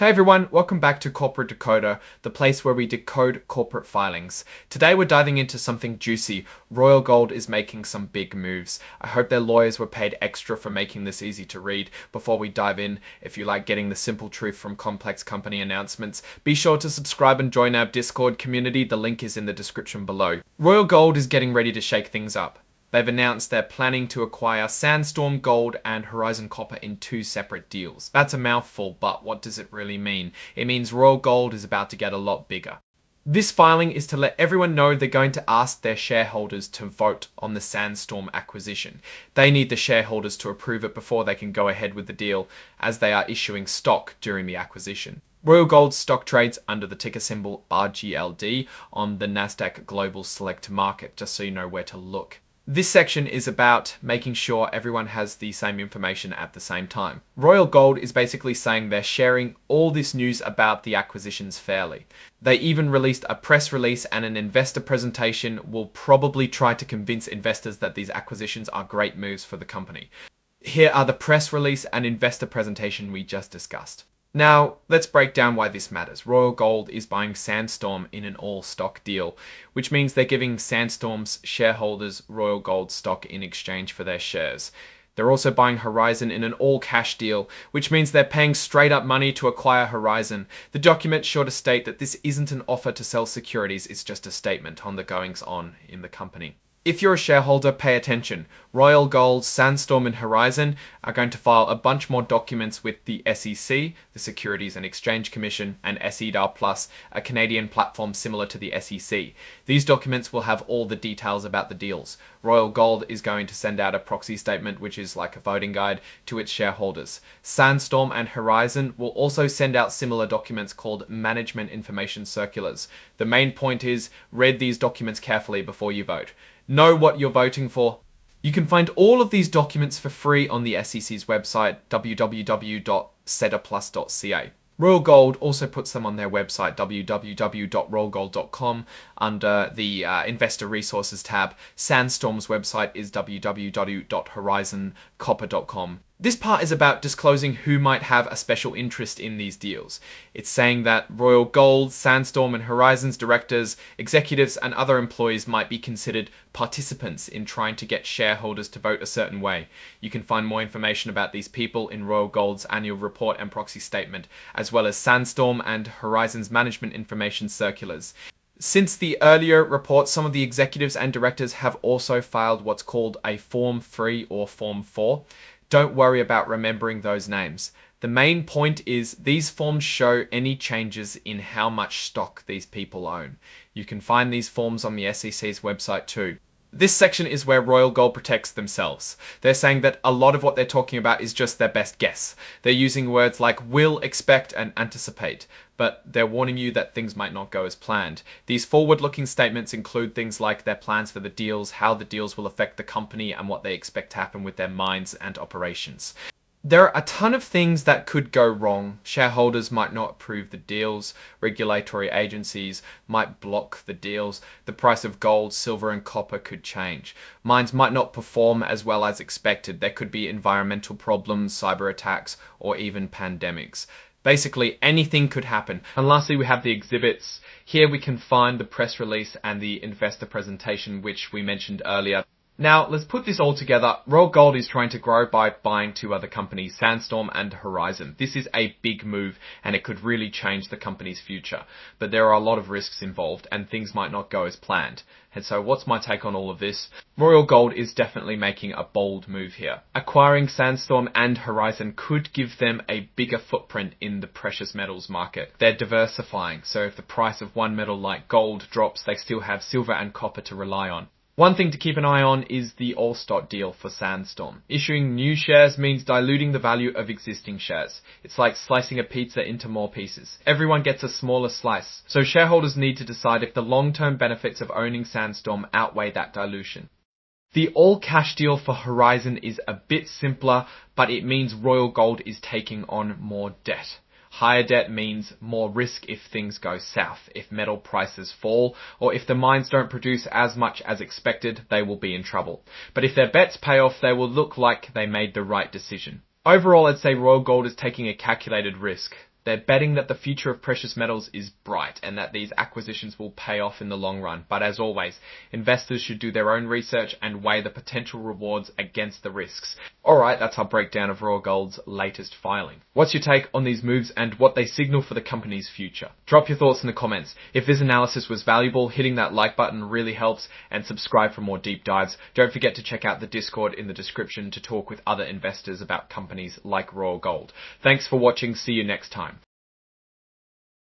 Hey everyone, welcome back to Corporate Decoder, the place where we decode corporate filings. Today we're diving into something juicy. Royal Gold is making some big moves. I hope their lawyers were paid extra for making this easy to read. Before we dive in, if you like getting the simple truth from complex company announcements, be sure to subscribe and join our Discord community. The link is in the description below. Royal Gold is getting ready to shake things up. They've announced they're planning to acquire Sandstorm Gold and Horizon Copper in two separate deals. That's a mouthful, but what does it really mean? It means Royal Gold is about to get a lot bigger. This filing is to let everyone know they're going to ask their shareholders to vote on the Sandstorm acquisition. They need the shareholders to approve it before they can go ahead with the deal, as they are issuing stock during the acquisition. Royal Gold stock trades under the ticker symbol RGLD on the Nasdaq Global Select Market, just so you know where to look. This section is about making sure everyone has the same information at the same time. Royal Gold is basically saying they're sharing all this news about the acquisitions fairly. They even released a press release and an investor presentation will probably try to convince investors that these acquisitions are great moves for the company. Here are the press release and investor presentation we just discussed. Now, let's break down why this matters. Royal Gold is buying Sandstorm in an all-stock deal, which means they're giving Sandstorm's shareholders Royal Gold stock in exchange for their shares. They're also buying Horizon in an all-cash deal, which means they're paying straight-up money to acquire Horizon. The document's sure to state that this isn't an offer to sell securities, it's just a statement on the goings-on in the company. If you're a shareholder, pay attention. Royal Gold, Sandstorm and Horizon are going to file a bunch more documents with the SEC, the Securities and Exchange Commission, and SEDAR+, a Canadian platform similar to the SEC. These documents will have all the details about the deals. Royal Gold is going to send out a proxy statement, which is like a voting guide, to its shareholders. Sandstorm and Horizon will also send out similar documents called Management Information Circulars. The main point is, read these documents carefully before you vote. Know what you're voting for. You can find all of these documents for free on the SEC's website, www.sedarplus.ca. Royal Gold also puts them on their website, www.royalgold.com, under the Investor Resources tab. Sandstorm's website is www.horizoncopper.com. This part is about disclosing who might have a special interest in these deals. It's saying that Royal Gold, Sandstorm and Horizon's directors, executives and other employees might be considered participants in trying to get shareholders to vote a certain way. You can find more information about these people in Royal Gold's annual report and proxy statement, as well as Sandstorm and Horizon's management information circulars. Since the earlier report, some of the executives and directors have also filed what's called a Form 3 or Form 4. Don't worry about remembering those names. The main point is these forms show any changes in how much stock these people own. You can find these forms on the SEC's website too. This section is where Royal Gold protects themselves. They're saying that a lot of what they're talking about is just their best guess. They're using words like will, expect, and anticipate, but they're warning you that things might not go as planned. These forward-looking statements include things like their plans for the deals, how the deals will affect the company, and what they expect to happen with their mines and operations. There are a ton of things that could go wrong. Shareholders might not approve the deals, regulatory agencies might block the deals, the price of gold, silver and copper could change. Mines might not perform as well as expected. There could be environmental problems, cyber attacks, or even pandemics. Basically, anything could happen. And lastly, we have the exhibits. Here we can find the press release and the investor presentation, which we mentioned earlier. Now, let's put this all together. Royal Gold is trying to grow by buying two other companies, Sandstorm and Horizon. This is a big move and it could really change the company's future. But there are a lot of risks involved and things might not go as planned. And so what's my take on all of this? Royal Gold is definitely making a bold move here. Acquiring Sandstorm and Horizon could give them a bigger footprint in the precious metals market. They're diversifying, so if the price of one metal like gold drops, they still have silver and copper to rely on. One thing to keep an eye on is the all-stock deal for Sandstorm. Issuing new shares means diluting the value of existing shares. It's like slicing a pizza into more pieces. Everyone gets a smaller slice, so shareholders need to decide if the long-term benefits of owning Sandstorm outweigh that dilution. The all-cash deal for Horizon is a bit simpler, but it means Royal Gold is taking on more debt. Higher debt means more risk if things go south, if metal prices fall, or if the mines don't produce as much as expected, they will be in trouble. But if their bets pay off, they will look like they made the right decision. Overall, I'd say Royal Gold is taking a calculated risk. They're betting that the future of precious metals is bright and that these acquisitions will pay off in the long run. But as always, investors should do their own research and weigh the potential rewards against the risks. Alright, that's our breakdown of Royal Gold's latest filing. What's your take on these moves and what they signal for the company's future? Drop your thoughts in the comments. If this analysis was valuable, hitting that like button really helps, and subscribe for more deep dives. Don't forget to check out the Discord in the description to talk with other investors about companies like Royal Gold. Thanks for watching. See you next time.